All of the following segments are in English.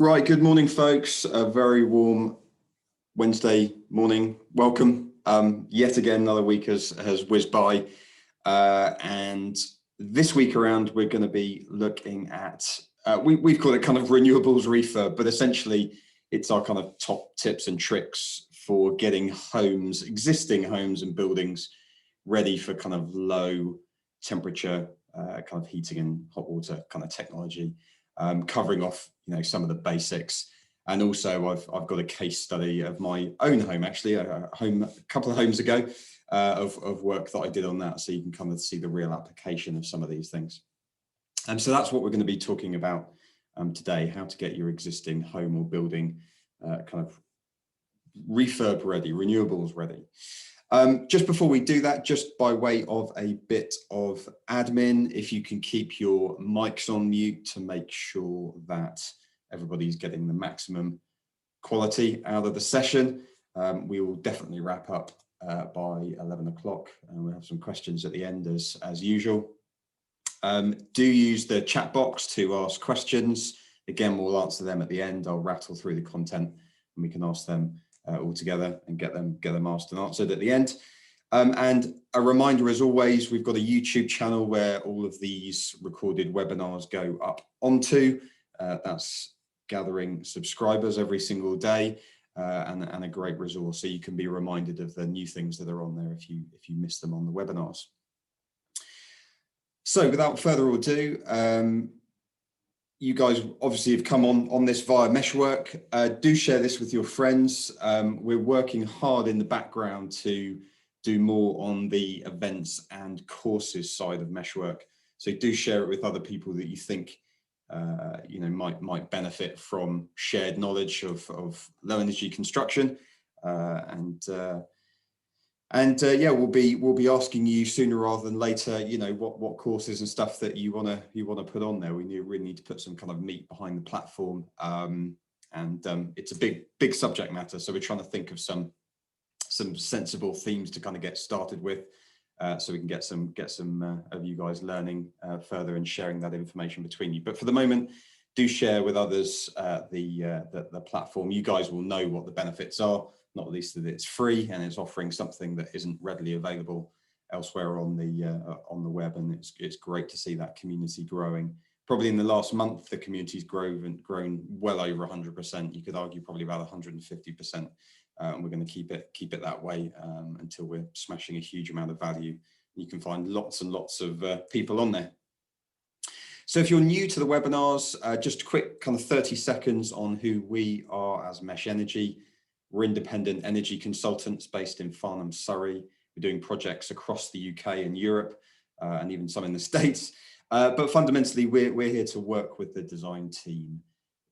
Right, good morning, folks. A very warm Wednesday morning. Welcome. Yet again, another week has whizzed by. And this week around, we're going to be looking at, we've called it kind of renewables refurb, but essentially it's our kind of top tips and tricks for getting homes, existing homes and buildings ready for kind of low temperature kind of heating and hot water kind of technology. Covering off, some of the basics, and also I've got a case study of my own home, actually, a couple of homes ago, of work that I did on that, so you can kind of see the real application of some of these things. And so that's what we're going to be talking about today: how to get your existing home or building kind of refurb ready, renewables ready. Just before we do that, just by way of a bit of admin, if you can keep your mics on mute to make sure that everybody's getting the maximum quality out of the session. We will definitely wrap up by 11 o'clock, and we'll have some questions at the end as usual. Do use the chat box to ask questions. Again, we'll answer them at the end. I'll rattle through the content and we can ask them all together and get them asked and answered at the end. And a reminder, as always, we've got a YouTube channel where all of these recorded webinars go up onto. That's gathering subscribers every single day, and a great resource, so you can be reminded of the new things that are on there if you miss them on the webinars. So without further ado, you guys obviously have come on this via Meshwork. Do share this with your friends. We're working hard in the background to do more on the events and courses side of Meshwork. So do share it with other people that you think might benefit from shared knowledge of low energy construction. Yeah, we'll be asking you sooner rather than later, what courses and stuff that you wanna put on there. We really need to put some kind of meat behind the platform, it's a big subject matter. So we're trying to think of some sensible themes to kind of get started with, so we can get some of you guys learning further and sharing that information between you. But for the moment, do share with others the platform. You guys will know what the benefits are, not least that it's free and it's offering something that isn't readily available elsewhere on the web. And it's great to see that community growing. Probably in the last month, the community's grown well over 100%. You could argue probably about 150%. And we're going to keep it that way until we're smashing a huge amount of value. You can find lots and lots of people on there. So if you're new to the webinars, just a quick kind of 30 seconds on who we are as Mesh Energy. We're independent energy consultants based in Farnham, Surrey. We're doing projects across the UK and Europe, and even some in the States. But fundamentally, we're here to work with the design team,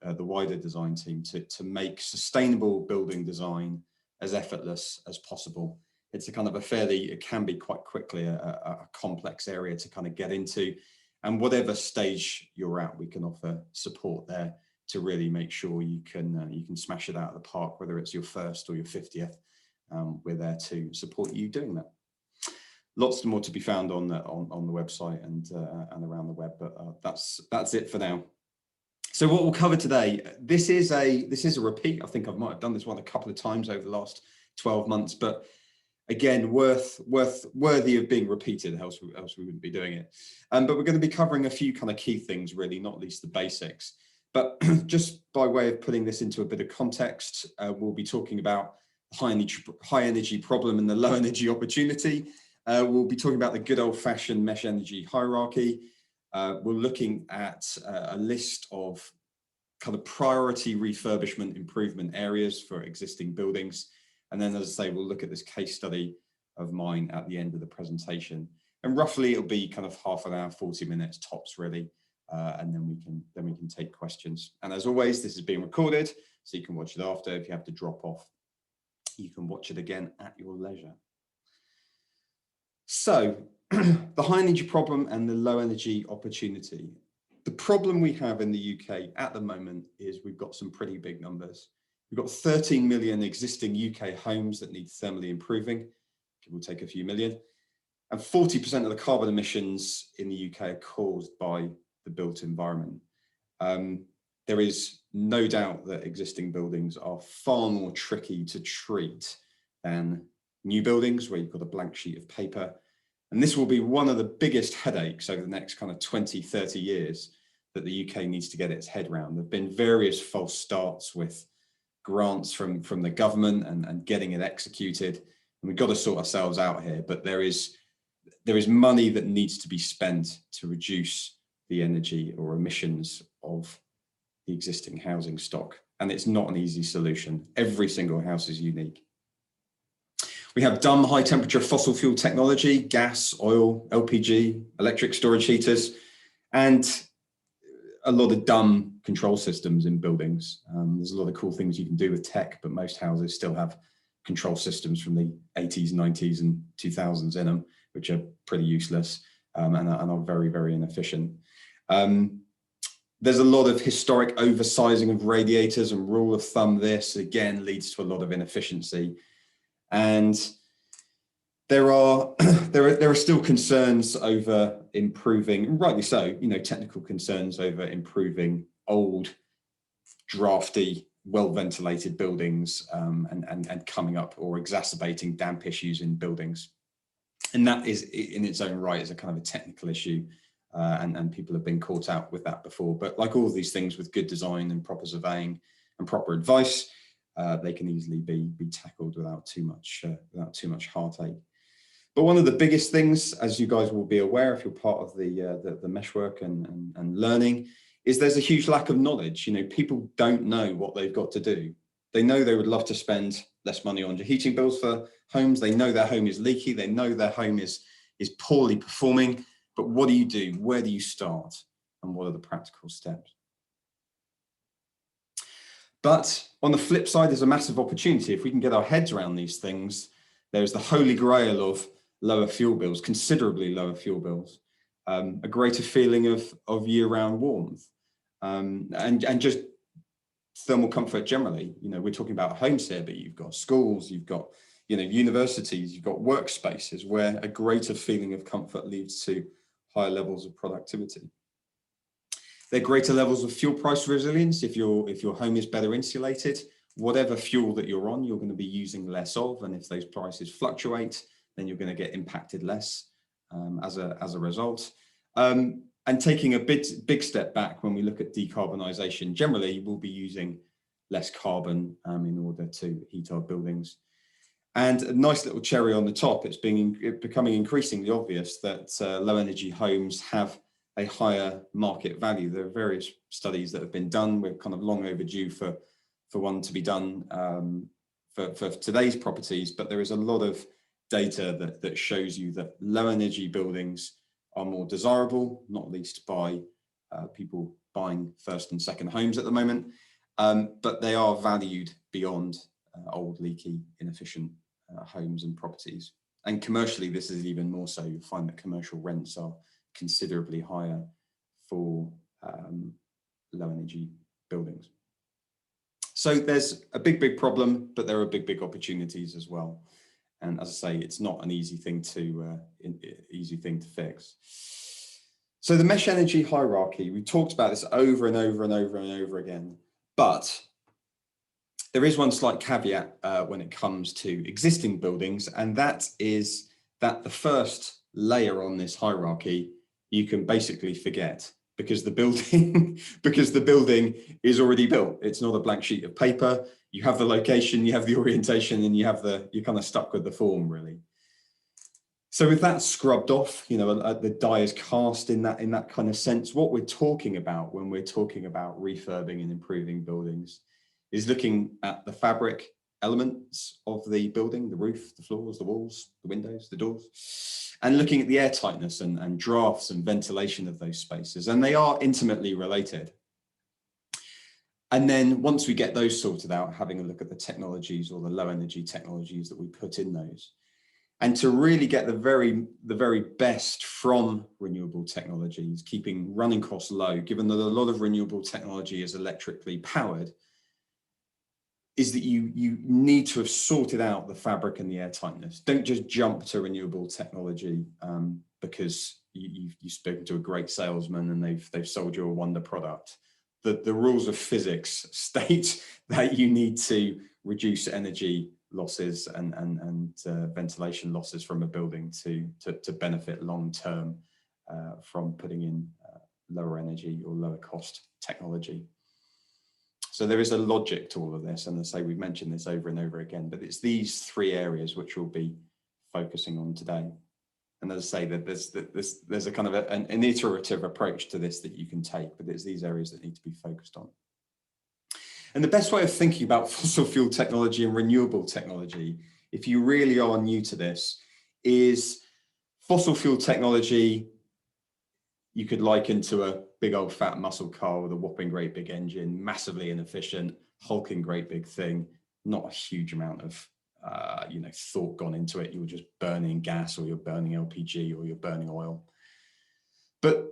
the wider design team, to make sustainable building design as effortless as possible. It's a kind of it can be quite quickly a complex area to kind of get into. And whatever stage you're at, we can offer support there to really make sure you can smash it out of the park, whether it's your first or your 50th. We're there to support you doing that. Lots more to be found on the website and around the web, but that's it for now. So what we'll cover today, this is a repeat. I think I might have done this one a couple of times over the last 12 months, but again, worthy of being repeated, else we wouldn't be doing it. But we're going to be covering a few kind of key things, really, not least the basics. But just by way of putting this into a bit of context, we'll be talking about high energy problem and the low energy opportunity. We'll be talking about the good old fashioned mesh energy hierarchy. We're looking at a list of kind of priority refurbishment improvement areas for existing buildings. And then, as I say, we'll look at this case study of mine at the end of the presentation. And roughly it'll be kind of half an hour, 40 minutes tops, really. And then we can take questions. And as always, this is being recorded, so you can watch it after. If you have to drop off, you can watch it again at your leisure. So the high energy problem and the low energy opportunity. The problem we have in the UK at the moment is we've got some pretty big numbers. We've got 13 million existing UK homes that need thermally improving, give or take a few million. And 40% of the carbon emissions in the UK are caused by the built environment. there is no doubt that existing buildings are far more tricky to treat than new buildings where you've got a blank sheet of paper. And this will be one of the biggest headaches over the next kind of 20, 30 years that the UK needs to get its head around. There have been various false starts with grants from the government and getting it executed. And we've got to sort ourselves out here, but there is money that needs to be spent to reduce the energy or emissions of the existing housing stock. And it's not an easy solution. Every single house is unique. We have dumb high temperature fossil fuel technology, gas, oil, LPG, electric storage heaters, and a lot of dumb control systems in buildings. There's a lot of cool things you can do with tech, but most houses still have control systems from the 80s, 90s and 2000s in them, which are pretty useless and are very, very inefficient. There's a lot of historic oversizing of radiators, and rule of thumb this again leads to a lot of inefficiency. And there are still concerns over improving, and rightly so, technical concerns over improving old, drafty, well-ventilated buildings and coming up or exacerbating damp issues in buildings. And that is in its own right is a kind of a technical issue, and people have been caught out with that before. But like all of these things, with good design and proper surveying and proper advice, they can easily be tackled without too much heartache. But one of the biggest things, as you guys will be aware if you're part of the Meshwork and learning, is there's a huge lack of knowledge. People don't know what they've got to do. They know they would love to spend less money on heating bills for homes. They know their home is leaky. They know their home is poorly performing. But what do you do? Where do you start? And what are the practical steps? But on the flip side, there's a massive opportunity. If we can get our heads around these things, there's the holy grail of lower fuel bills, considerably lower fuel bills, a greater feeling of year-round warmth, and just thermal comfort generally. We're talking about homes here, but you've got schools, you've got universities, you've got workspaces where a greater feeling of comfort leads to higher levels of productivity. There are greater levels of fuel price resilience. If your home is better insulated, whatever fuel that you're on, you're going to be using less of, and if those prices fluctuate, then you're going to get impacted less as a result. And taking a big step back, when we look at decarbonisation, generally we'll be using less carbon in order to heat our buildings. And a nice little cherry on the top, it's becoming increasingly obvious that low energy homes have a higher market value. There are various studies that have been done. We're kind of long overdue for one to be done for today's properties, but there is a lot of data that shows you that low energy buildings are more desirable, not least by people buying first and second homes at the moment, but they are valued beyond old, leaky, inefficient homes and properties. And commercially, this is even more so. You'll find that commercial rents are considerably higher for low energy buildings. So there's a big problem, but there are big opportunities as well. And as I say, it's not an easy thing to fix. So the mesh energy hierarchy, we talked about this over and over again, but there is one slight caveat when it comes to existing buildings, and that is that the first layer on this hierarchy you can basically forget, because the building is already built. It's not a blank sheet of paper. You have the location, you have the orientation, and you're kind of stuck with the form, really. So with that scrubbed off, the die is cast in that kind of sense. What we're talking about when we're talking about refurbing and improving buildings is looking at the fabric elements of the building, the roof, the floors, the walls, the windows, the doors, and looking at the air tightness and drafts and ventilation of those spaces. And they are intimately related. And then once we get those sorted out, having a look at the technologies or the low energy technologies that we put in those, and to really get the very best from renewable technologies, keeping running costs low, given that a lot of renewable technology is electrically powered, is that you need to have sorted out the fabric and the air tightness. Don't just jump to renewable technology because you've spoken to a great salesman and they've sold you a wonder product. the rules of physics state that you need to reduce energy losses and ventilation losses from a building to benefit long term from putting in lower energy or lower cost technology. So there is a logic to all of this, and as I say, we've mentioned this over and over again, but it's these three areas which we'll be focusing on today. And as I say, that there's a kind of an iterative approach to this that you can take, but it's these areas that need to be focused on. And the best way of thinking about fossil fuel technology and renewable technology, if you really are new to this, is fossil fuel technology you could liken to a big old fat muscle car with a whopping great big engine, massively inefficient, hulking great big thing, not a huge amount of thought gone into it. You're just burning gas, or you're burning LPG, or you're burning oil. But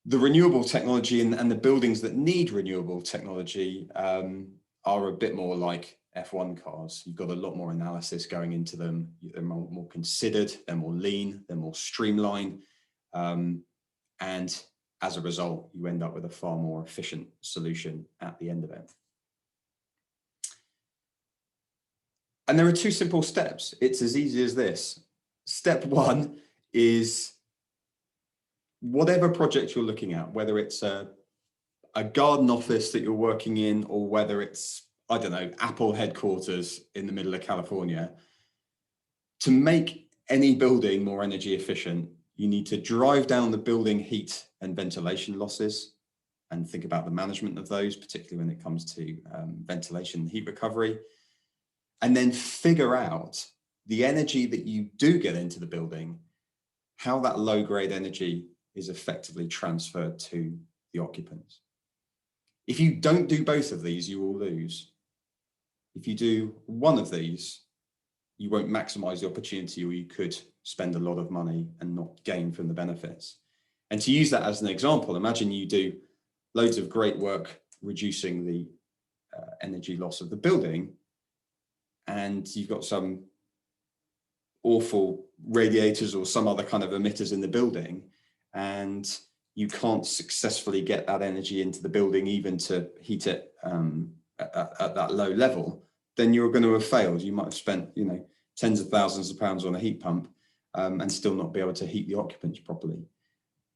the renewable technology and the buildings that need renewable technology are a bit more like F1 cars. You've got a lot more analysis going into them. They're more considered, they're more lean, they're more streamlined. And as a result, you end up with a far more efficient solution at the end of it. And there are two simple steps. It's as easy as this. Step one is whatever project you're looking at, whether it's a garden office that you're working in, or whether it's, I don't know, Apple headquarters in the middle of California, to make any building more energy efficient, you need to drive down the building heat and ventilation losses and think about the management of those, particularly when it comes to ventilation and heat recovery. And then figure out the energy that you do get into the building, how that low grade energy is effectively transferred to the occupants. If you don't do both of these, you will lose. If you do one of these, you won't maximize the opportunity, or you could spend a lot of money and not gain from the benefits. And to use that as an example, imagine you do loads of great work reducing the energy loss of the building, and you've got some awful radiators or some other kind of emitters in the building, and you can't successfully get that energy into the building even to heat it at that low level, then you're going to have failed. You might have spent, tens of thousands of pounds on a heat pump and still not be able to heat the occupants properly.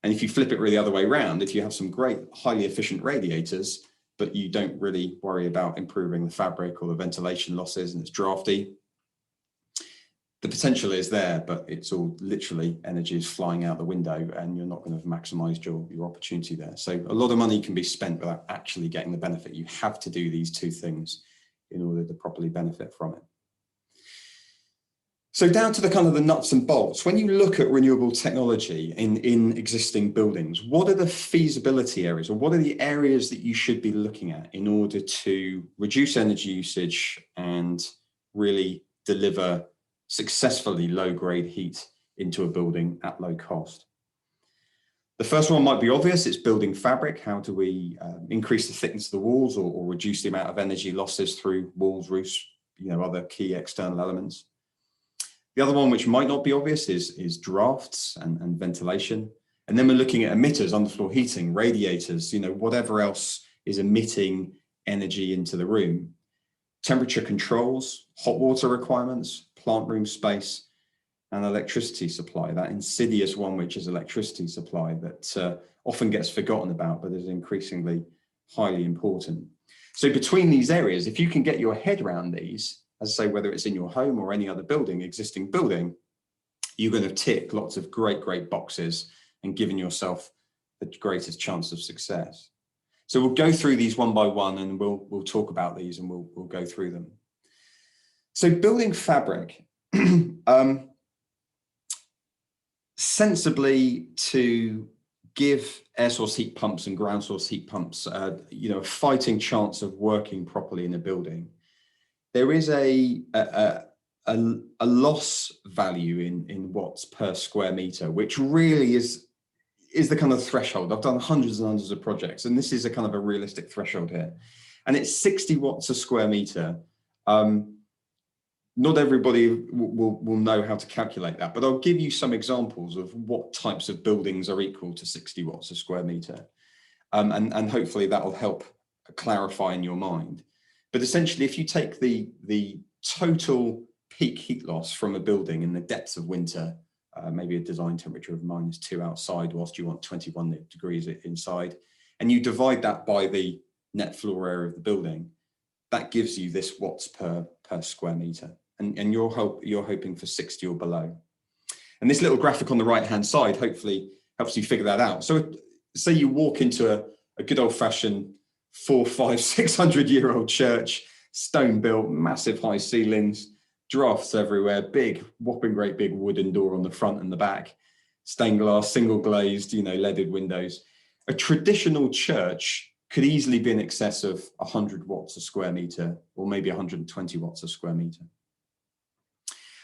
And if you flip it really the other way around, if you have some great, highly efficient radiators, but you don't really worry about improving the fabric or the ventilation losses, and it's drafty, the potential is there, but it's all literally energy is flying out the window, and you're not going to have maximized your opportunity there. So a lot of money can be spent without actually getting the benefit. You have to do these two things in order to properly benefit from it. So down to the kind of the nuts and bolts, when you look at renewable technology in existing buildings, what are the feasibility areas, or what are the areas that you should be looking at in order to reduce energy usage and really deliver successfully low-grade heat into a building at low cost? The first one might be obvious. It's building fabric. How do we increase the thickness of the walls, or reduce the amount of energy losses through walls, roofs, other key external elements? The other one, which might not be obvious, is drafts and ventilation. And then we're looking at emitters, underfloor heating, radiators, whatever else is emitting energy into the room. Temperature controls, hot water requirements, plant room space, and electricity supply, that insidious one, which is electricity supply, that often gets forgotten about, but is increasingly highly important. So between these areas, if you can get your head around these, as I say, whether it's in your home or any other existing building, you're going to tick lots of great boxes and giving yourself the greatest chance of success. So we'll go through these one by one, and we'll talk about these, and we'll go through them. So building fabric, sensibly to give air source heat pumps and ground source heat pumps, a fighting chance of working properly in a building, there is a loss value in watts per square meter, which really is the kind of threshold. I've done hundreds and hundreds of projects, and this is a kind of a realistic threshold here. And it's 60 watts a square meter. Not everybody will know how to calculate that, but I'll give you some examples of what types of buildings are equal to 60 watts a square meter. and hopefully that will help clarify in your mind. But essentially, if you take the total peak heat loss from a building in the depths of winter, maybe a design temperature of -2 outside whilst you want 21 degrees inside, and you divide that by the net floor area of the building, that gives you this watts per square meter, and you're hoping for 60 or below. And this little graphic on the right hand side hopefully helps you figure that out. So say you walk into a good old fashioned 400, 500, 600-year-old church, stone built, massive high ceilings, drafts everywhere, big whopping great big wooden door on the front and the back, stained glass, single glazed, leaded windows. A traditional church could easily be in excess of 100 watts a square meter, or maybe 120 watts a square meter.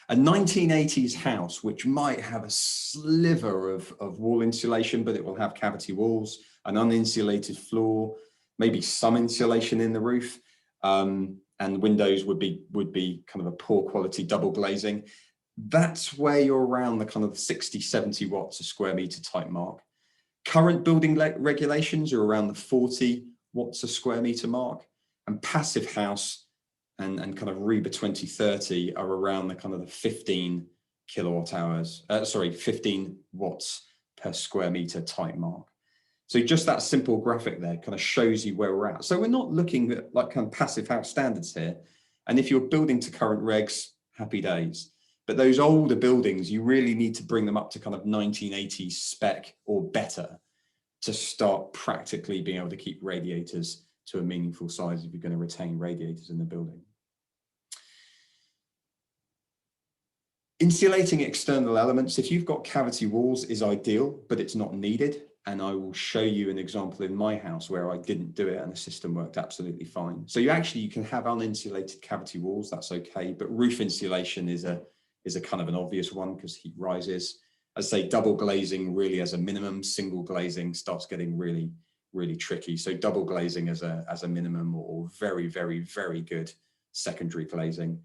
A 1980s house, which might have a sliver of wall insulation, but it will have cavity walls, an uninsulated floor, maybe some insulation in the roof, and windows would be kind of a poor quality double glazing. That's where you're around the kind of 60, 70 watts a square meter type mark. Current building regulations are around the 40 watts a square meter mark, and passive house and kind of REBA 2030 are around the kind of the 15 watts per square meter type mark. So just that simple graphic there kind of shows you where we're at. So we're not looking at like kind of passive house standards here. And if you're building to current regs, happy days. But those older buildings, you really need to bring them up to kind of 1980s spec or better to start practically being able to keep radiators to a meaningful size if you're going to retain radiators in the building. Insulating external elements, if you've got cavity walls, is ideal, but it's not needed. And I will show you an example in my house where I didn't do it and the system worked absolutely fine. So you can have uninsulated cavity walls, that's okay, but roof insulation is a kind of an obvious one because heat rises. As I say, double glazing really as a minimum, single glazing starts getting really, really tricky. So double glazing as a minimum, or very, very, very good secondary glazing.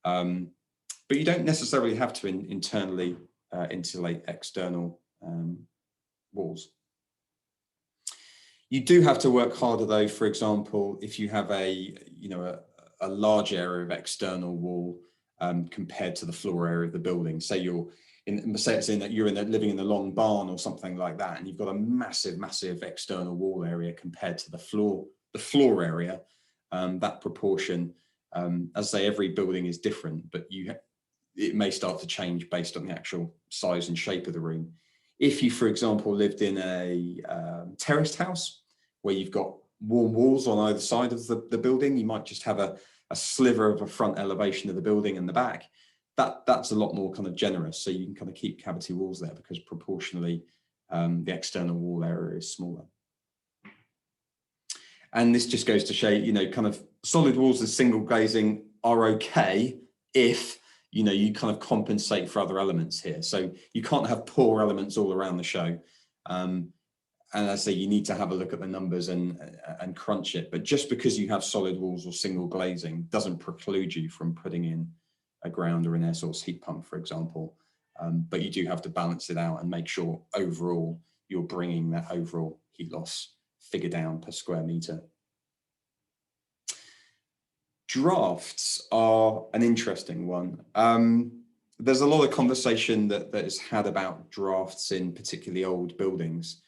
But you don't necessarily have to internally insulate external walls. You do have to work harder though. For example, if you have a large area of external wall compared to the floor area of the building, say you're living in the long barn or something like that, and you've got a massive external wall area compared to the floor area, that proportion, as I say, every building is different, but it may start to change based on the actual size and shape of the room. If you, for example, lived in a terraced house where you've got warm walls on either side of the building, you might just have a sliver of a front elevation of the building in the back. That's a lot more kind of generous. So you can kind of keep cavity walls there because proportionally the external wall area is smaller. And this just goes to show, kind of solid walls with single glazing are okay if you kind of compensate for other elements here. So you can't have poor elements all around the show. And as I say, you need to have a look at the numbers and crunch it. But just because you have solid walls or single glazing doesn't preclude you from putting in a ground or an air source heat pump, for example. But you do have to balance it out and make sure overall you're bringing that overall heat loss figure down per square meter. Drafts are an interesting one. There's a lot of conversation that is had about drafts in particularly old buildings.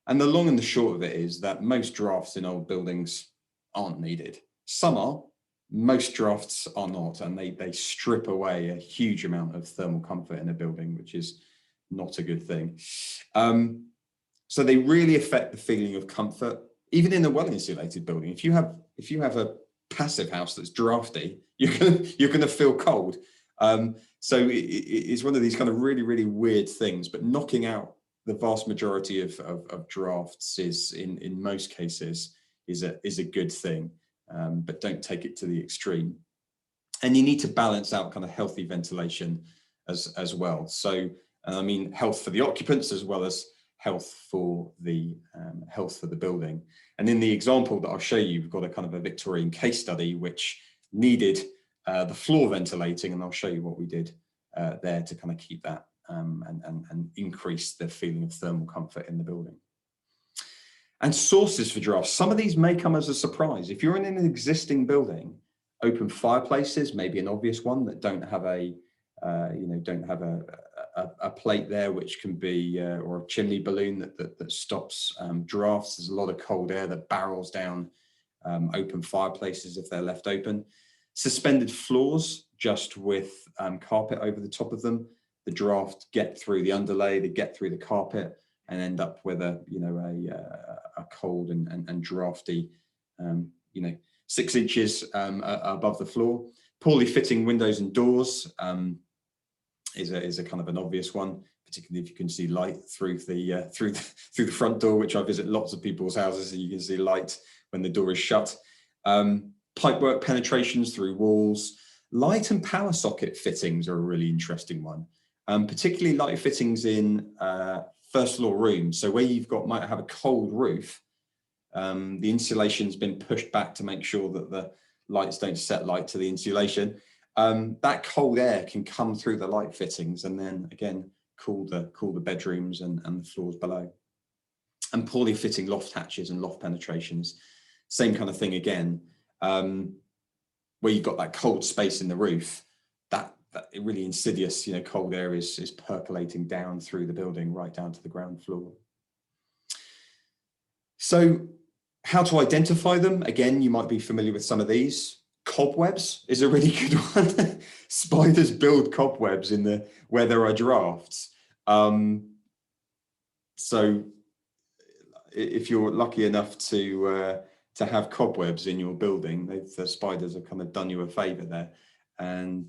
And the long and the short of it is that most drafts in old buildings aren't needed. Some are, most drafts are not, and they strip away a huge amount of thermal comfort in a building, which is not a good thing. So they really affect the feeling of comfort, even in a well-insulated building. If you have a passive house that's drafty, you're gonna feel cold. So it's one of these kind of really, really weird things, but knocking out the vast majority of drafts is in most cases is a good thing, but don't take it to the extreme. And you need to balance out kind of healthy ventilation as well. So I mean, health for the occupants as well as health for the building. And in the example that I'll show you, we've got a kind of a Victorian case study which needed the floor ventilating, and I'll show you what we did there to kind of keep that and increase the feeling of thermal comfort in the building. And sources for drafts. Some of these may come as a surprise. If you're in an existing building, open fireplaces may be an obvious one that don't have a, don't have a plate there, which can be, or a chimney balloon that stops drafts. There's a lot of cold air that barrels down open fireplaces if they're left open. Suspended floors, just with carpet over the top of them. The draft get through the underlay, they get through the carpet, and end up with a cold and drafty 6 inches above the floor. Poorly fitting windows and doors is a kind of an obvious one, particularly if you can see light through the front door, which I visit lots of people's houses, and you can see light when the door is shut. Pipework penetrations through walls. Light and power socket fittings are a really interesting one, particularly light fittings in first floor rooms. So where might have a cold roof, the insulation's been pushed back to make sure that the lights don't set light to the insulation. That cold air can come through the light fittings and then again cool the bedrooms and the floors below. And poorly fitting loft hatches and loft penetrations, same kind of thing again, where you've got that cold space in the roof, that really insidious, cold air is percolating down through the building, right down to the ground floor. So how to identify them? Again, you might be familiar with some of these. Cobwebs is a really good one. Spiders build cobwebs where there are drafts. So if you're lucky enough to have cobwebs in your building, the spiders have kind of done you a favor there. And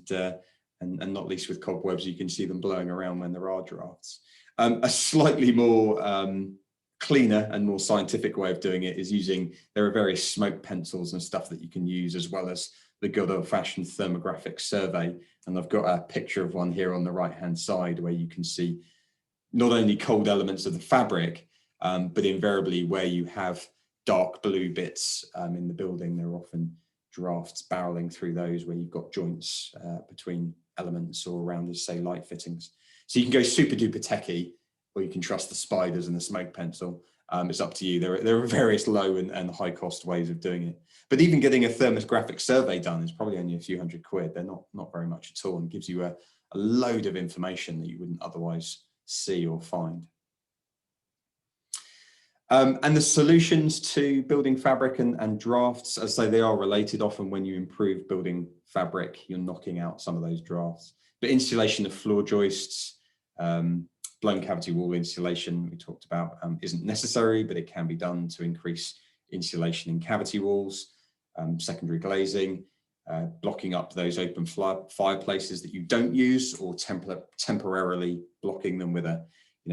not least with cobwebs, you can see them blowing around when there are drafts. A slightly more cleaner and more scientific way of doing it is there are various smoke pencils and stuff that you can use, as well as the good old-fashioned thermographic survey. And I've got a picture of one here on the right-hand side where you can see not only cold elements of the fabric, but invariably where you have dark blue bits in the building, there are often drafts barreling through those where you've got joints between elements or around, as say, light fittings. So you can go super duper techie, or you can trust the spiders and the smoke pencil. It's up to you. There are various low and high cost ways of doing it. But even getting a thermographic survey done is probably only a few £100. They're not very much at all, and gives you a load of information that you wouldn't otherwise see or find. And the solutions to building fabric and drafts, as I say, they are related. Often when you improve building fabric, you're knocking out some of those drafts. But insulation of floor joists, blown cavity wall insulation we talked about isn't necessary, but it can be done to increase insulation in cavity walls. Secondary glazing, blocking up those open fireplaces that you don't use, or temporarily blocking them with a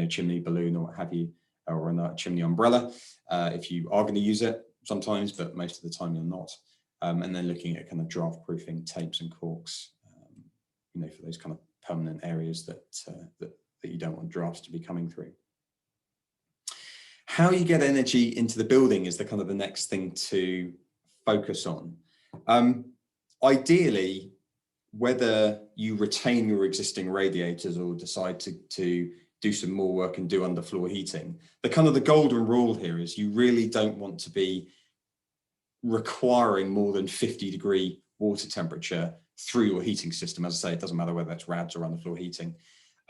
chimney balloon or what have you, or a chimney umbrella, if you are going to use it sometimes, but most of the time you're not. And then looking at kind of draft proofing tapes and corks, for those kind of permanent areas that you don't want drafts to be coming through. How you get energy into the building is the next thing to focus on. Ideally, whether you retain your existing radiators or decide to do some more work and do underfloor heating, the golden rule here is you really don't want to be requiring more than 50-degree water temperature through your heating system. As I say, it doesn't matter whether that's RADs or underfloor heating.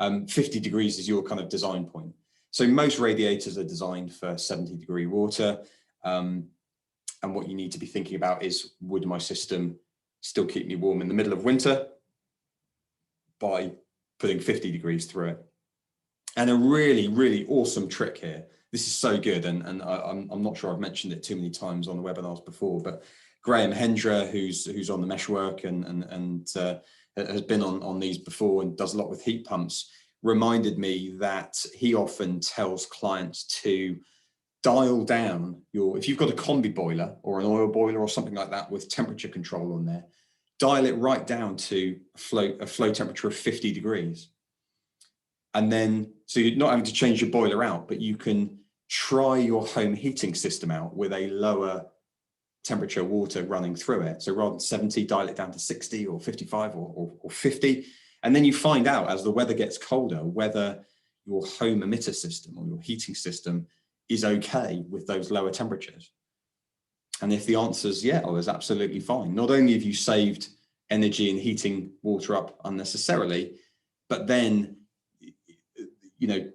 50 degrees is your kind of design point. So most radiators are designed for 70-degree water. And what you need to be thinking about is, would my system still keep me warm in the middle of winter by putting 50 degrees through it? And a really, really awesome trick here. This is so good, and I'm not sure I've mentioned it too many times on the webinars before, but Graham Hendra, who's on the Meshwork and has been on these before and does a lot with heat pumps, reminded me that he often tells clients to dial down if you've got a combi boiler or an oil boiler or something like that with temperature control on there, dial it right down to a flow temperature of 50 degrees. And then, so you're not having to change your boiler out, but you can try your home heating system out with a lower temperature water running through it. So rather than 70, dial it down to 60 or 55 or 50. And then you find out, as the weather gets colder, whether your home emitter system or your heating system is okay with those lower temperatures? And if the answer is yeah, well, that's absolutely fine. Not only have you saved energy and heating water up unnecessarily, but then, you know,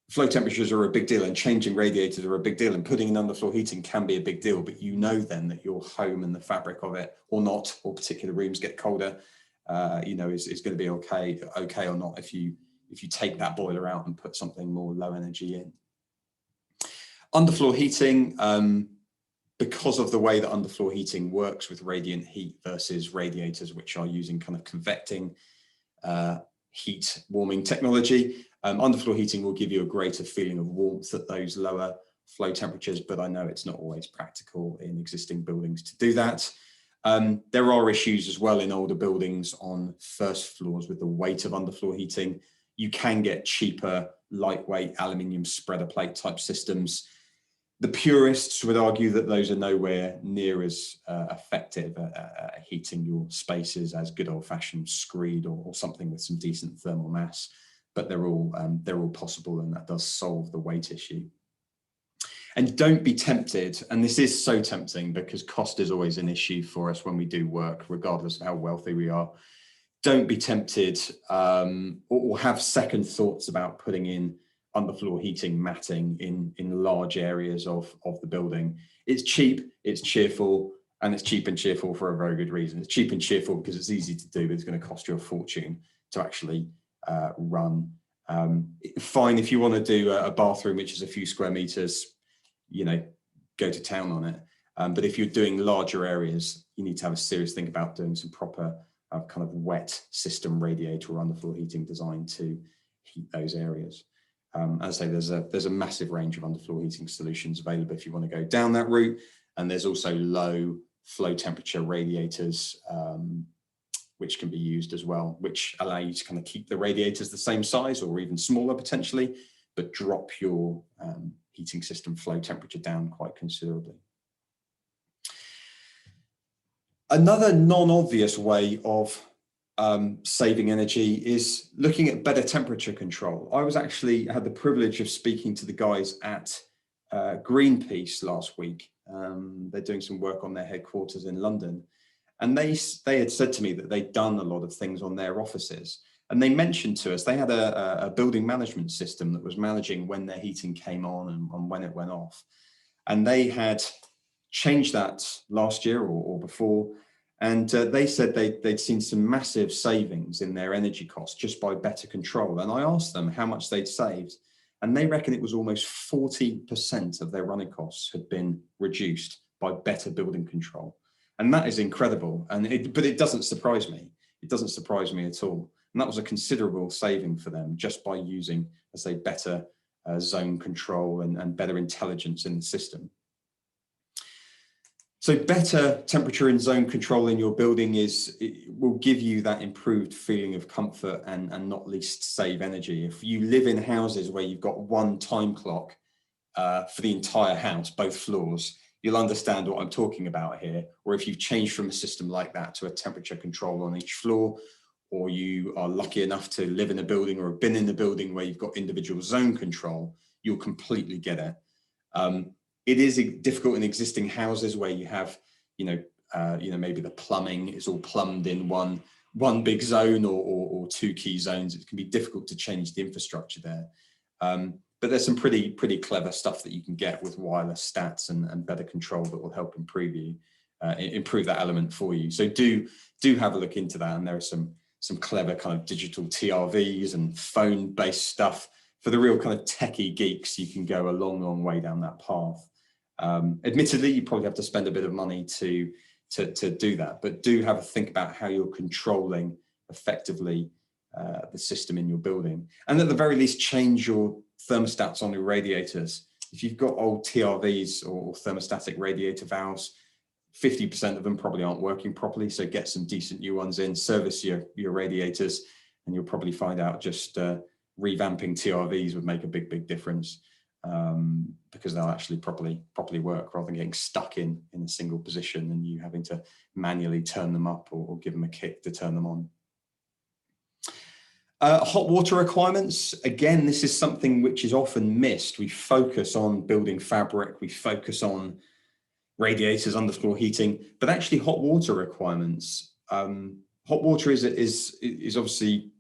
flow temperatures are a big deal and changing radiators are a big deal and putting in underfloor heating can be a big deal, but you know then that your home and the fabric of it or not, or particular rooms get colder, you know, is going to be okay or not if you take that boiler out and put something more low energy in. Underfloor heating, because of the way that underfloor heating works with radiant heat versus radiators, which are using kind of convecting heat warming technology, underfloor heating will give you a greater feeling of warmth at those lower flow temperatures, but I know it's not always practical in existing buildings to do that. There are issues as well in older buildings on first floors with the weight of underfloor heating. You can get cheaper, lightweight aluminium spreader plate type systems. The purists would argue that those are nowhere near as effective at heating your spaces as good old-fashioned screed or something with some decent thermal mass, but they're all possible, and that does solve the weight issue. And don't be tempted, and this is so tempting because cost is always an issue for us when we do work, regardless of how wealthy we are. Don't be tempted or have second thoughts about putting in underfloor heating matting in large areas of the building. It's cheap, it's cheerful, and it's cheap and cheerful for a very good reason. It's cheap and cheerful because it's easy to do, but it's going to cost you a fortune to actually run. Fine if you want to do a bathroom which is a few square meters, you know, go to town on it. But if you're doing larger areas, you need to have a serious think about doing some proper kind of wet system radiator or underfloor heating design to heat those areas. As I say, there's a massive range of underfloor heating solutions available if you want to go down that route. And there's also low flow temperature radiators, which can be used as well, which allow you to kind of keep the radiators the same size or even smaller potentially, but drop your heating system flow temperature down quite considerably. Another non-obvious way of saving energy is looking at better temperature control. I had the privilege of speaking to the guys at Greenpeace last week. They're doing some work on their headquarters in London. And they had said to me that they'd done a lot of things on their offices. And they mentioned to us, they had a building management system that was managing when their heating came on and when it went off. And they had changed that last year or before. And they said they'd seen some massive savings in their energy costs just by better control. And I asked them how much they'd saved. And they reckon it was almost 40% of their running costs had been reduced by better building control. And that is incredible. But it doesn't surprise me. It doesn't surprise me at all. And that was a considerable saving for them just by using, as I say, better zone control and better intelligence in the system. So better temperature and zone control in your building will give you that improved feeling of comfort and not least save energy. If you live in houses where you've got one time clock for the entire house, both floors, you'll understand what I'm talking about here. Or if you've changed from a system like that to a temperature control on each floor, or you are lucky enough to live in a building or have been in a building where you've got individual zone control, you'll completely get it. It is difficult in existing houses where you have, maybe the plumbing is all plumbed in one big zone or two key zones. It can be difficult to change the infrastructure there. But there's some pretty clever stuff that you can get with wireless stats and better control that will help improve that element for you. So do have a look into that. And there are some clever kind of digital TRVs and phone-based stuff. For the real kind of techie geeks, you can go a long way down that path. Admittedly, you probably have to spend a bit of money to do that, but do have a think about how you're controlling effectively the system in your building. And at the very least, change your thermostats on your radiators. If you've got old TRVs or thermostatic radiator valves, 50% of them probably aren't working properly. So get some decent new ones in, service your radiators, and you'll probably find out just revamping TRVs would make a big difference, because they'll actually properly work rather than getting stuck in a single position and you having to manually turn them up or give them a kick to turn them on. Hot water requirements, again, this is something which is often missed. We focus on building fabric, we focus on radiators, underfloor heating, but actually hot water requirements. Hot water is obviously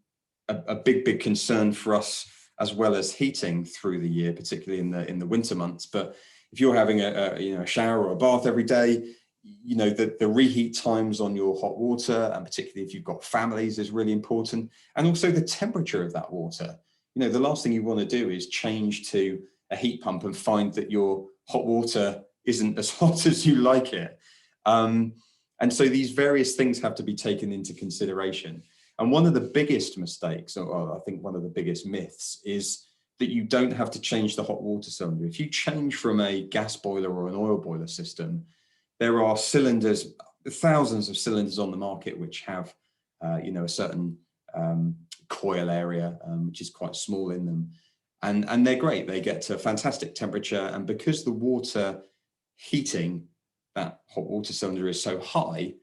a big concern for us, as well as heating through the year, particularly in the winter months. But if you're having a shower or a bath every day, you know, the reheat times on your hot water, and particularly if you've got families, is really important. And also the temperature of that water. You know, the last thing you want to do is change to a heat pump and find that your hot water isn't as hot as you like it. And so these various things have to be taken into consideration. And one of the biggest mistakes, or I think one of the biggest myths, is that you don't have to change the hot water cylinder. If you change from a gas boiler or an oil boiler system, there are cylinders, thousands of cylinders on the market which have, you know, a certain coil area, which is quite small in them. And they're great. They get to a fantastic temperature. And because the water heating, that hot water cylinder, is so high,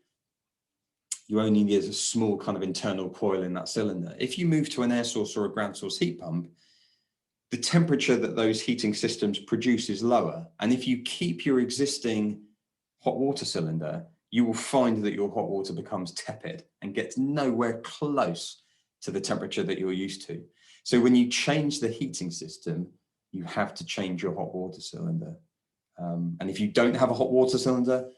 you only need a small kind of internal coil in that cylinder. If you move to an air source or a ground source heat pump, the temperature that those heating systems produce is lower. And if you keep your existing hot water cylinder, you will find that your hot water becomes tepid and gets nowhere close to the temperature that you're used to. So when you change the heating system, you have to change your hot water cylinder. And if you don't have a hot water cylinder,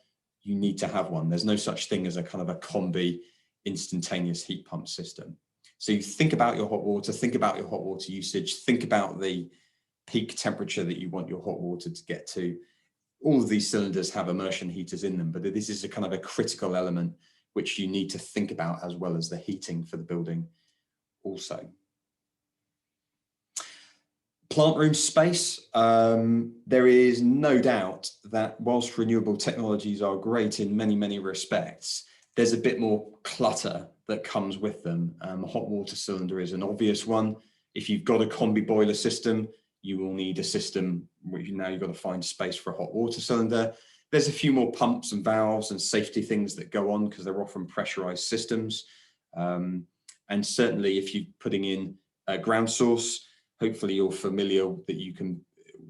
you need to have one. There's no such thing as a kind of a combi instantaneous heat pump system. So you think about your hot water, think about your hot water usage, think about the peak temperature that you want your hot water to get to. All of these cylinders have immersion heaters in them, but this is a kind of a critical element which you need to think about, as well as the heating for the building also. Plant room space. There is no doubt that whilst renewable technologies are great in many respects, there's a bit more clutter that comes with them. A hot water cylinder is an obvious one. If you've got a combi boiler system, you will need a system where now you've got to find space for a hot water cylinder. There's a few more pumps and valves and safety things that go on because they're often pressurized systems. And certainly if you're putting in a ground source, hopefully you're familiar that you can,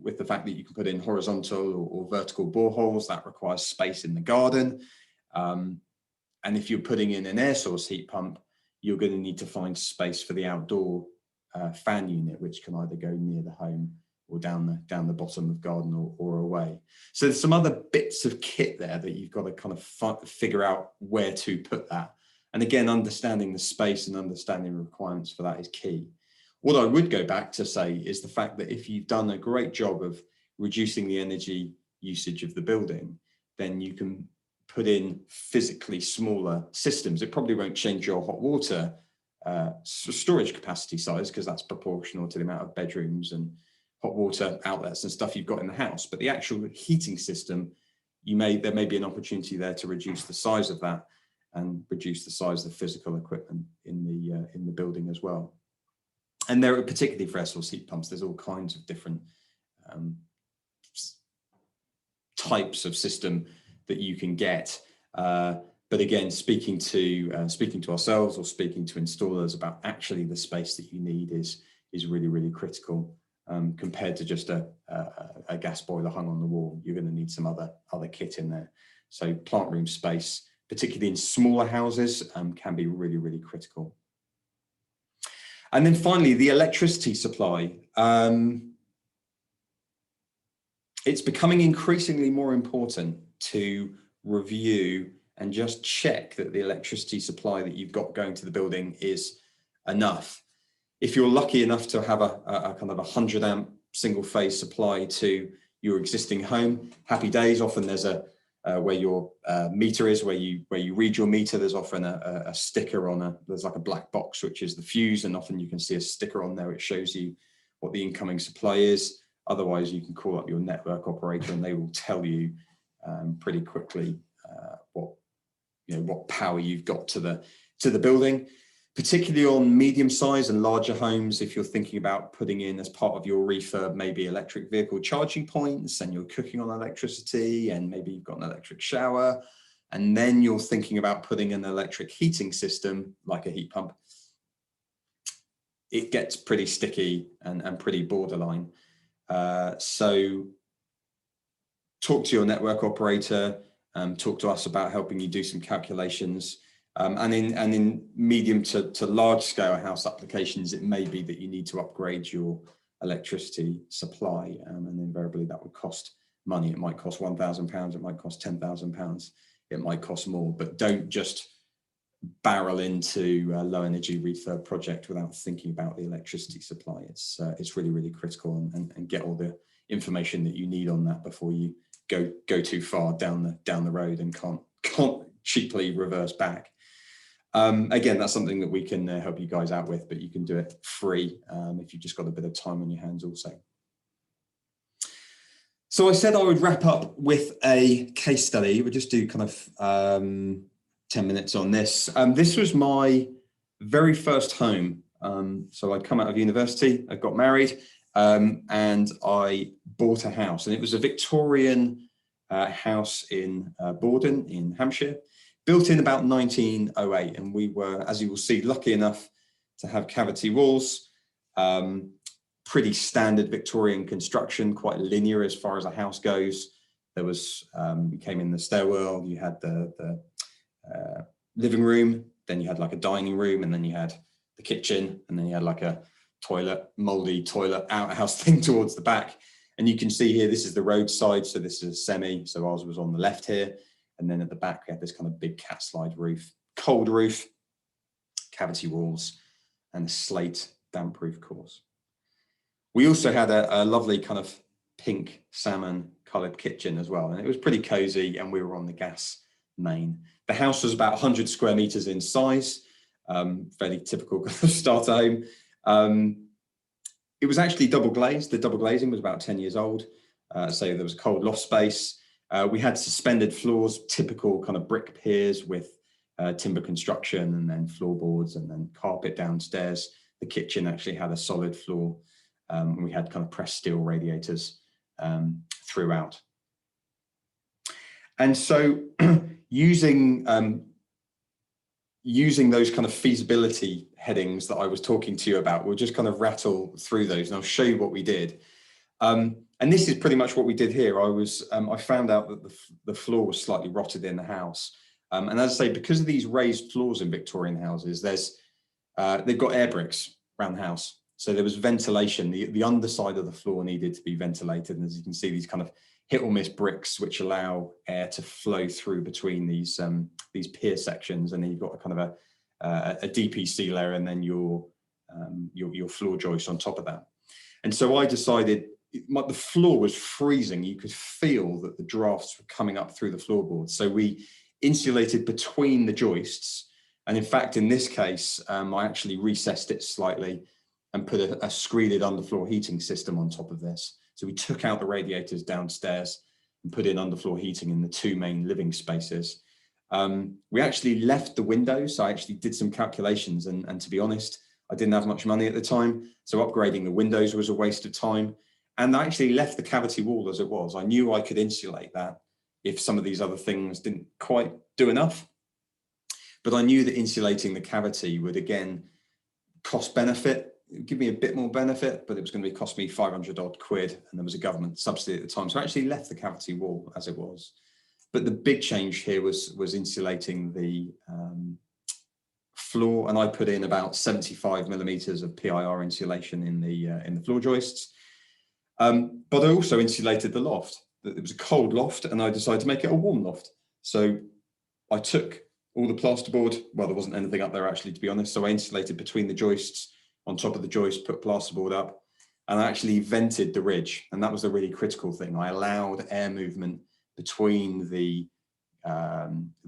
with the fact that you can put in horizontal or vertical boreholes. That requires space in the garden. And if you're putting in an air source heat pump, you're going to need to find space for the outdoor fan unit, which can either go near the home or down the bottom of garden or away. So there's some other bits of kit there that you've got to kind of figure out where to put that. And again, understanding the space and understanding the requirements for that is key. What I would go back to say is the fact that if you've done a great job of reducing the energy usage of the building, then you can put in physically smaller systems. It probably won't change your hot water storage capacity size, because that's proportional to the amount of bedrooms and hot water outlets and stuff you've got in the house. But the actual heating system, there may be an opportunity there to reduce the size of that and reduce the size of the physical equipment in the building as well. And there are, particularly for air source heat pumps, there's all kinds of different types of system that you can get. But again, speaking to ourselves or speaking to installers about actually the space that you need is really critical compared to just a gas boiler hung on the wall. You're going to need some other kit in there. So plant room space, particularly in smaller houses, can be really critical. And then finally, the electricity supply. It's becoming increasingly more important to review and just check that the electricity supply that you've got going to the building is enough. If you're lucky enough to have a kind of 100 amp single phase supply to your existing home, happy days. Often there's where your meter is, where you read your meter, there's often a sticker there's like a black box, which is the fuse. And often you can see a sticker on there, which shows you what the incoming supply is. Otherwise, you can call up your network operator and they will tell you pretty quickly what power you've got to the building. Particularly on medium-sized and larger homes, if you're thinking about putting in as part of your refurb, maybe electric vehicle charging points, and you're cooking on electricity, and maybe you've got an electric shower, and then you're thinking about putting an electric heating system like a heat pump, it gets pretty sticky and pretty borderline. So talk to your network operator, talk to us about helping you do some calculations. And in medium to large scale house applications, it may be that you need to upgrade your electricity supply, and invariably that would cost money. It might cost £1,000, it might cost £10,000, it might cost more, but don't just barrel into a low energy refurb project without thinking about the electricity supply. It's really, really critical, and get all the information that you need on that before you go too far down the road and can't cheaply reverse back. Again, that's something that we can help you guys out with, but you can do it free if you've just got a bit of time on your hands also. So I said I would wrap up with a case study. We'll just do kind of 10 minutes on this. This was my very first home. So I'd come out of university, I got married, and I bought a house, and it was a Victorian house in Borden in Hampshire, built in about 1908. And we were, as you will see, lucky enough to have cavity walls, pretty standard Victorian construction, quite linear as far as a house goes. There was, you came in the stairwell, you had the living room, then you had like a dining room, and then you had the kitchen, and then you had like a toilet, moldy toilet outhouse thing towards the back. And you can see here, this is the roadside, so this is a semi, so ours was on the left here, and then at the back we had this kind of big cat slide roof, cold roof, cavity walls, and a slate damp proof course. We also had a lovely kind of pink salmon coloured kitchen as well, and it was pretty cosy, and we were on the gas main. The house was about 100 square meters in size, fairly typical kind of starter home. It was actually double glazed. The double glazing was about 10 years old, so there was cold loft space. We had suspended floors, typical kind of brick piers with timber construction, and then floorboards, and then carpet downstairs. The kitchen actually had a solid floor. And we had kind of pressed steel radiators throughout. And so using those kind of feasibility headings that I was talking to you about, we'll just kind of rattle through those, and I'll show you what we did. And this is pretty much what we did here. I found out that the floor was slightly rotted in the house. And as I say, because of these raised floors in Victorian houses, they've got air bricks around the house. So there was ventilation. The underside of the floor needed to be ventilated. And as you can see, these kind of hit or miss bricks, which allow air to flow through between these pier sections. And then you've got a kind of a DPC layer, and then your floor joist on top of that. And so I decided, the floor was freezing. You could feel that the drafts were coming up through the floorboards. So we insulated between the joists. And in fact, in this case, I actually recessed it slightly and put a screeded underfloor heating system on top of this. So we took out the radiators downstairs and put in underfloor heating in the two main living spaces. We actually left the windows. So I actually did some calculations, and to be honest, I didn't have much money at the time. So upgrading the windows was a waste of time. And I actually left the cavity wall as it was. I knew I could insulate that if some of these other things didn't quite do enough. But I knew that insulating the cavity would, again, cost benefit. It would give me a bit more benefit, but it was going to cost me 500 odd quid, and there was a government subsidy at the time. So I actually left the cavity wall as it was. But the big change here was insulating the floor, and I put in about 75 millimeters of PIR insulation in the floor joists. But I also insulated the loft. It was a cold loft, and I decided to make it a warm loft. So I took all the plasterboard. Well, there wasn't anything up there actually, to be honest. So I insulated between the joists. On top of the joist, put plasterboard up, and I actually vented the ridge. And that was a really critical thing. I allowed air movement between the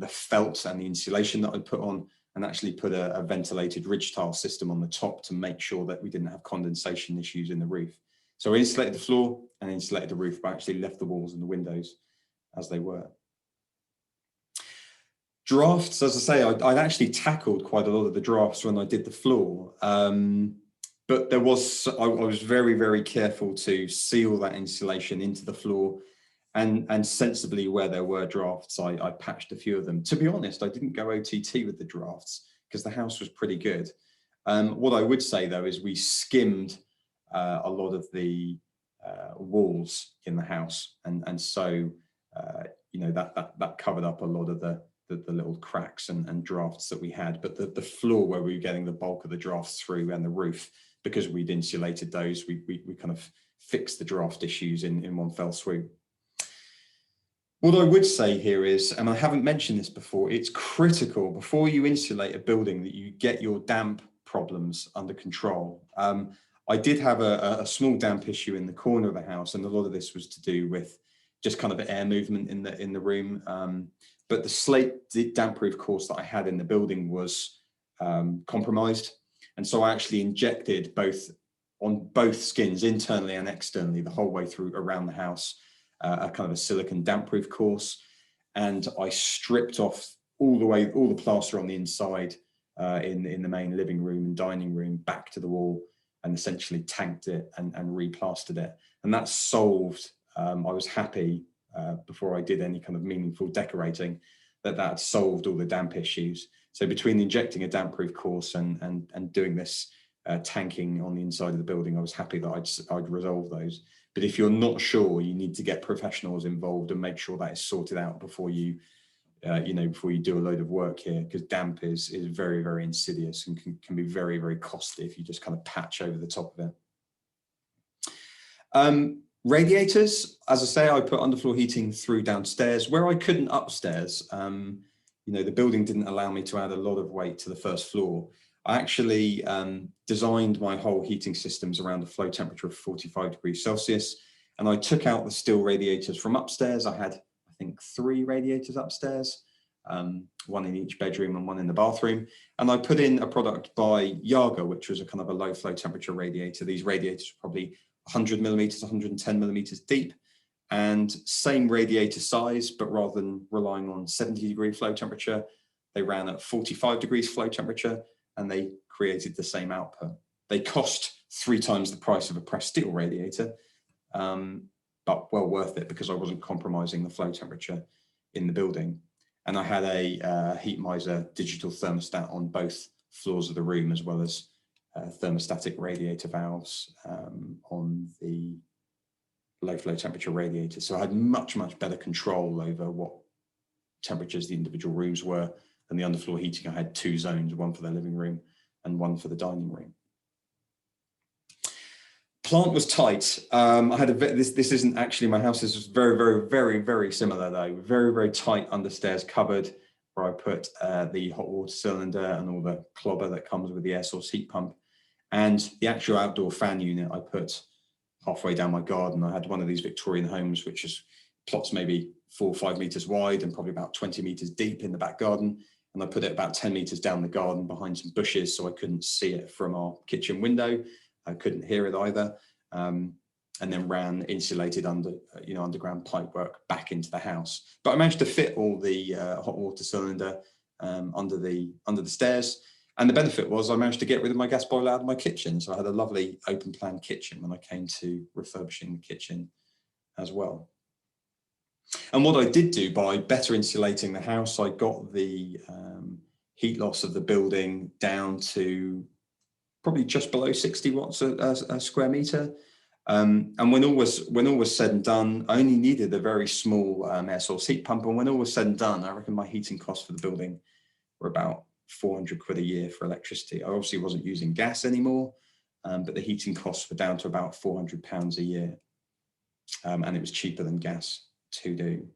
felt and the insulation that I'd put on, and actually put a ventilated ridge tile system on the top to make sure that we didn't have condensation issues in the roof. So I insulated the floor and insulated the roof, but actually left the walls and the windows as they were. Drafts, as I say, I'd actually tackled quite a lot of the drafts when I did the floor, but I was very, very careful to seal that insulation into the floor, and sensibly where there were drafts, I patched a few of them. To be honest, I didn't go OTT with the drafts because the house was pretty good. What I would say though is we skimmed a lot of the walls in the house, and so you know, that covered up a lot of the little cracks and drafts that we had. But the floor where we were getting the bulk of the drafts through, and the roof, because we'd insulated those, we kind of fixed the draft issues in one fell swoop. What I would say here is, and I haven't mentioned this before, it's critical before you insulate a building that you get your damp problems under control. I did have a small damp issue in the corner of the house, and a lot of this was to do with just kind of air movement in the room. But the slate damp-proof course that I had in the building was compromised, and so I actually injected on both skins, internally and externally, the whole way through around the house, a kind of a silicone damp-proof course, and I stripped off all the plaster on the inside in the main living room and dining room back to the wall, and essentially tanked it and replastered it. And that solved, I was happy before I did any kind of meaningful decorating, that solved all the damp issues. So between injecting a damp-proof course and doing this tanking on the inside of the building, I was happy that I'd resolved those. But if you're not sure, you need to get professionals involved and make sure that is sorted out before you, before you do a load of work here, because damp is very, very insidious and can be very, very costly if you just kind of patch over the top of it. Radiators, as I say, I put underfloor heating through downstairs. Where I couldn't upstairs, the building didn't allow me to add a lot of weight to the first floor. I actually designed my whole heating systems around a flow temperature of 45 degrees Celsius, and I took out the steel radiators from upstairs. I had, I think, 3 radiators upstairs, one in each bedroom and one in the bathroom. And I put in a product by Yaga, which was a kind of a low flow temperature radiator. These radiators were probably 100 millimeters, 110 millimeters deep, and same radiator size, but rather than relying on 70 degree flow temperature, they ran at 45 degrees flow temperature, and they created the same output. They cost 3 times the price of a pressed steel radiator, but well worth it because I wasn't compromising the flow temperature in the building. And I had a heat miser digital thermostat on both floors of the room, as well as thermostatic radiator valves on the low flow temperature radiator. So I had much, much better control over what temperatures the individual rooms were. And the underfloor heating, I had 2 zones, one for the living room and one for the dining room. Plant was tight. I had this isn't actually my house. This was very, very, very, very similar though. Very, very tight understairs cupboard where I put the hot water cylinder and all the clobber that comes with the air source heat pump. And the actual outdoor fan unit I put halfway down my garden. I had one of these Victorian homes, which is plots maybe 4 or 5 meters wide and probably about 20 meters deep in the back garden. And I put it about 10 meters down the garden behind some bushes, so I couldn't see it from our kitchen window. I couldn't hear it either. And then ran insulated underground pipe work back into the house. But I managed to fit all the hot water cylinder under the stairs. And the benefit was I managed to get rid of my gas boiler out of my kitchen. So I had a lovely open plan kitchen when I came to refurbishing the kitchen as well. And what I did do by better insulating the house, I got the heat loss of the building down to probably just below 60 watts a square meter. And when all was said and done, I only needed a very small air source heat pump. And when all was said and done, I reckon my heating costs for the building were about 400 quid a year for electricity. I obviously wasn't using gas anymore, but the heating costs were down to about £400 a year. And it was cheaper than gas to do.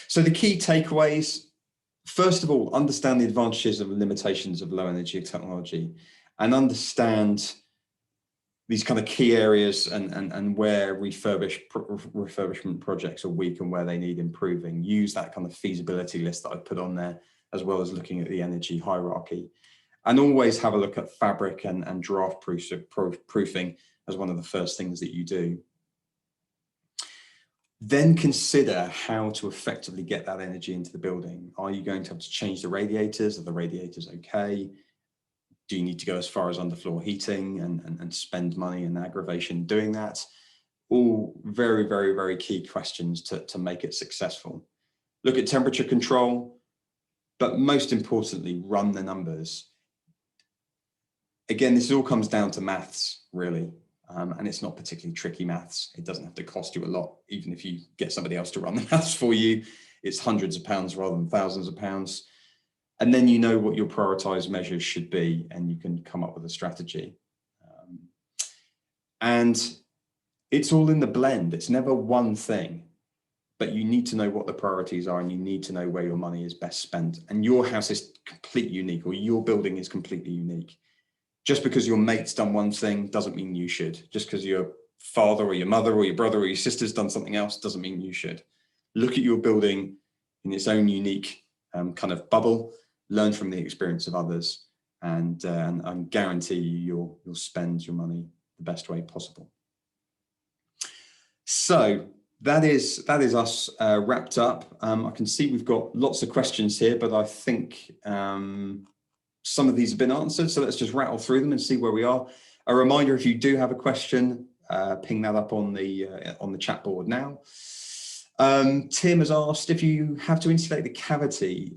So the key takeaways, first of all, understand the advantages and limitations of low energy technology, and understand these kind of key areas and where refurbishment projects are weak and where they need improving. Use that kind of feasibility list that I put on there, as well as looking at the energy hierarchy. And always have a look at fabric and draft proofing as one of the first things that you do. Then consider how to effectively get that energy into the building. Are you going to have to change the radiators? Are the radiators okay? Do you need to go as far as underfloor heating and spend money and aggravation doing that? All very, very, very key questions to make it successful. Look at temperature control, but most importantly, run the numbers. again, this all comes down to maths, really. And it's not particularly tricky maths. It doesn't have to cost you a lot, even if you get somebody else to run the maths for you. It's hundreds of pounds rather than thousands of pounds. And then you know what your prioritized measures should be, and you can come up with a strategy. And it's all in the blend. It's never one thing, but you need to know what the priorities are, and you need to know where your money is best spent. And your house is completely unique, or your building is completely unique. Just because your mate's done one thing doesn't mean you should. Just because your father or your mother or your brother or your sister's done something else doesn't mean you should. Look at your building in its own unique kind of bubble, learn from the experience of others, and guarantee you'll spend your money the best way possible. So that is us wrapped up. I can see we've got lots of questions here, but I think some of these have been answered. So let's just rattle through them and see where we are. A reminder, if you do have a question, ping that up on the chat board now. Tim has asked, if you have to insulate the cavity,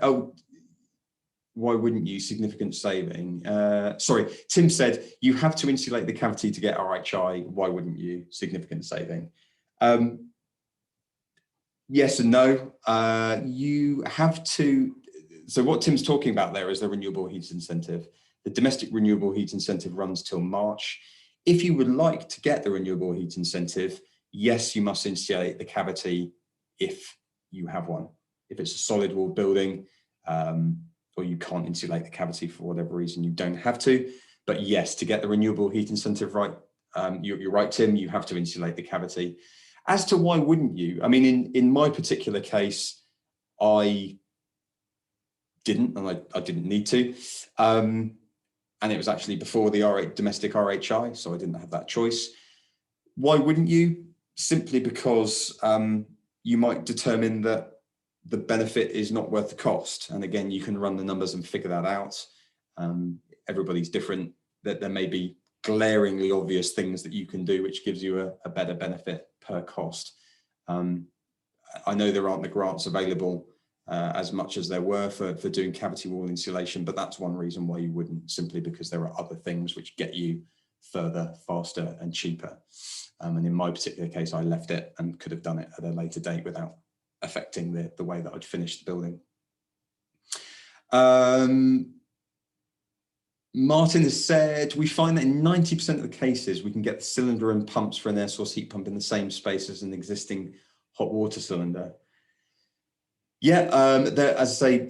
why wouldn't you? Significant saving. Sorry, Tim said, you have to insulate the cavity to get RHI. Why wouldn't you? Significant saving. Yes and no. You have to. So what Tim's talking about there is the renewable heat incentive. The domestic renewable heat incentive runs till March. If you would like to get the renewable heat incentive, yes, you must insulate the cavity if you have one. If it's a solid wall building, or you can't insulate the cavity for whatever reason, you don't have to. But yes, to get the renewable heat incentive right, you're right, Tim, you have to insulate the cavity. As to why wouldn't you? I mean, in my particular case, I didn't, and I didn't need to. And it was actually before the domestic RHI, so I didn't have that choice. Why wouldn't you? Simply because you might determine that the benefit is not worth the cost. And again, you can run the numbers and figure that out. Everybody's different. That there may be glaringly obvious things that you can do which gives you a better benefit per cost. I know there aren't the grants available as much as there were for doing cavity wall insulation, but that's one reason why you wouldn't, simply because there are other things which get you further, faster and cheaper. And in my particular case, I left it and could have done it at a later date without affecting the way that I'd finished the building. Martin has said, we find that in 90% of the cases, we can get the cylinder and pumps for an air source heat pump in the same space as an existing hot water cylinder. Yeah, as I say,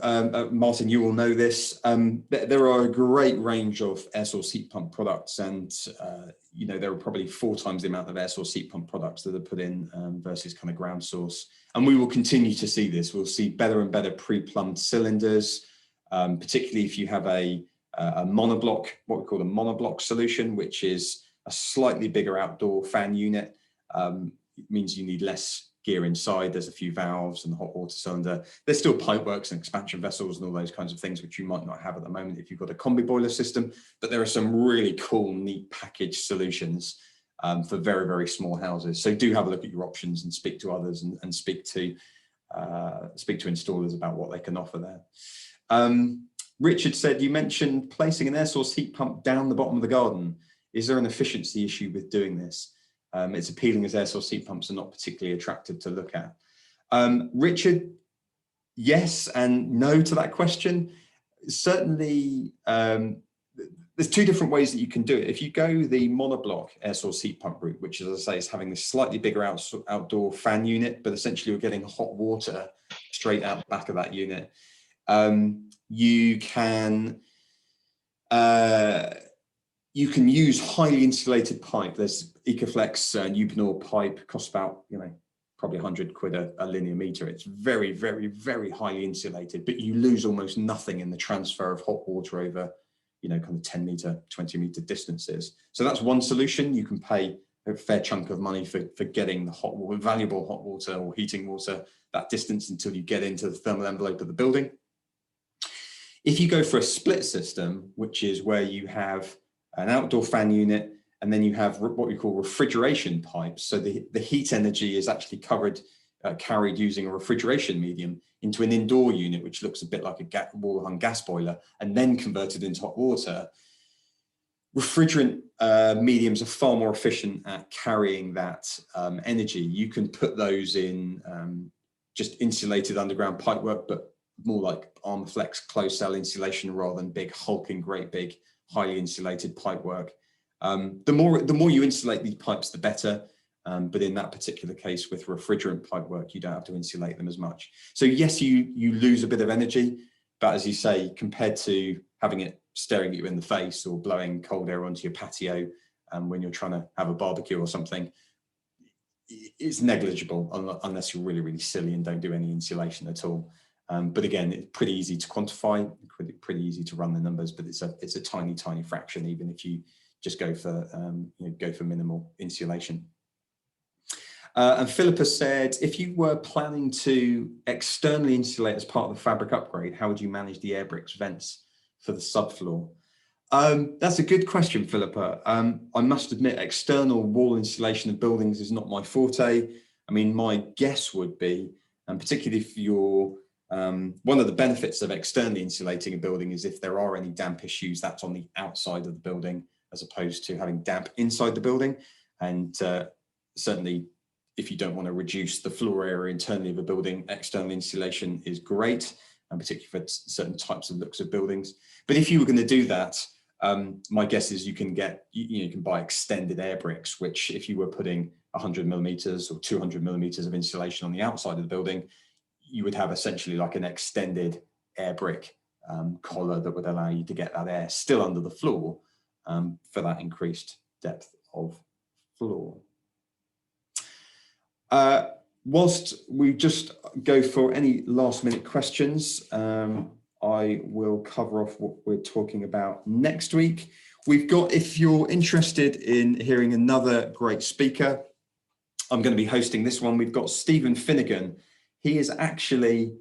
Martin, you will know this. There are a great range of air source heat pump products, and you know, there are probably 4 times the amount of air source heat pump products that are put in versus kind of ground source. And we will continue to see this. We'll see better and better pre-plumbed cylinders, particularly if you have a monoblock, what we call a monoblock solution, which is a slightly bigger outdoor fan unit. It means you need less gear inside. There's a few valves and the hot water cylinder. There's still pipeworks and expansion vessels and all those kinds of things which you might not have at the moment if you've got a combi boiler system. But there are some really cool, neat package solutions for very, very small houses. So do have a look at your options and speak to others and speak to installers about what they can offer there. Richard said, you mentioned placing an air source heat pump down the bottom of the garden. Is there an efficiency issue with doing this? It's appealing as air source heat pumps are not particularly attractive to look at. Richard, yes and no to that question. Certainly, there's 2 different ways that you can do it. If you go the monoblock air source heat pump route, which, as I say, is having this slightly bigger outdoor fan unit, but essentially you're getting hot water straight out the back of that unit. You can use highly insulated pipe. There's Ecoflex Uponor pipe, costs about, probably 100 quid a linear meter. It's very, very, very highly insulated, but you lose almost nothing in the transfer of hot water over, kind of 10 meter, 20 meter distances. So that's one solution. You can pay a fair chunk of money for getting the hot water, valuable hot water or heating water that distance until you get into the thermal envelope of the building. If you go for a split system, which is where you have an outdoor fan unit, and then you have what we call refrigeration pipes. So the heat energy is actually carried using a refrigeration medium into an indoor unit, which looks a bit like a wall-hung gas boiler, and then converted into hot water. refrigerant mediums are far more efficient at carrying that energy. You can put those in just insulated underground pipework, but more like Armaflex closed cell insulation rather than big hulking, great big, highly insulated pipework. The more you insulate these pipes, the better. But in that particular case, with refrigerant pipework, you don't have to insulate them as much. So yes, you lose a bit of energy, but as you say, compared to having it staring at you in the face or blowing cold air onto your patio when you're trying to have a barbecue or something, it's negligible unless you're really, really silly and don't do any insulation at all. But again, it's pretty easy to quantify, pretty easy to run the numbers, but it's a tiny, tiny fraction, even if you just go for minimal insulation. And Philippa said, if you were planning to externally insulate as part of the fabric upgrade, how would you manage the air bricks vents for the subfloor? That's a good question, Philippa. I must admit, external wall insulation of buildings is not my forte. I mean, my guess would be, and particularly if you're, one of the benefits of externally insulating a building is if there are any damp issues, that's on the outside of the building, as opposed to having damp inside the building. And certainly, if you don't want to reduce the floor area internally of a building, external insulation is great, and particularly for certain types of looks of buildings. But if you were going to do that, my guess is you can buy extended air bricks, which if you were putting 100 millimeters or 200 millimeters of insulation on the outside of the building, you would have essentially like an extended air brick collar that would allow you to get that air still under the floor for that increased depth of floor. Whilst we just go for any last minute questions, I will cover off what we're talking about next week. We've got, if you're interested in hearing another great speaker, I'm going to be hosting this one. We've got Stephen Finnegan. He is actually,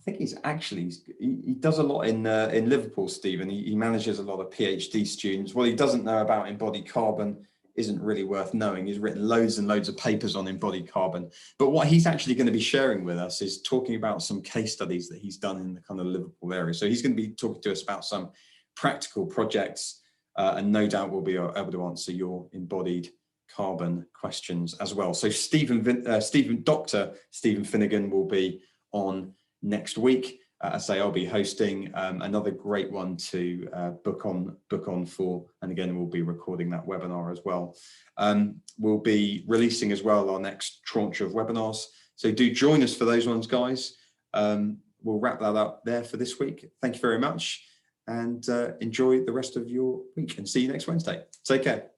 he does a lot in Liverpool, Stephen. He manages a lot of PhD students. What he doesn't know about embodied carbon isn't really worth knowing. He's written loads and loads of papers on embodied carbon. But what he's actually going to be sharing with us is talking about some case studies that he's done in the kind of Liverpool area. So he's going to be talking to us about some practical projects, and no doubt we'll be able to answer your embodied carbon questions as well. So Dr. Stephen Finnegan will be on next week. I say I'll be hosting another great one to book on for, and again we'll be recording that webinar as well. We'll be releasing as well our next tranche of webinars, so do join us for those ones, guys. We'll wrap that up there for this week. Thank you very much, and enjoy the rest of your week, and see you next Wednesday. Take care.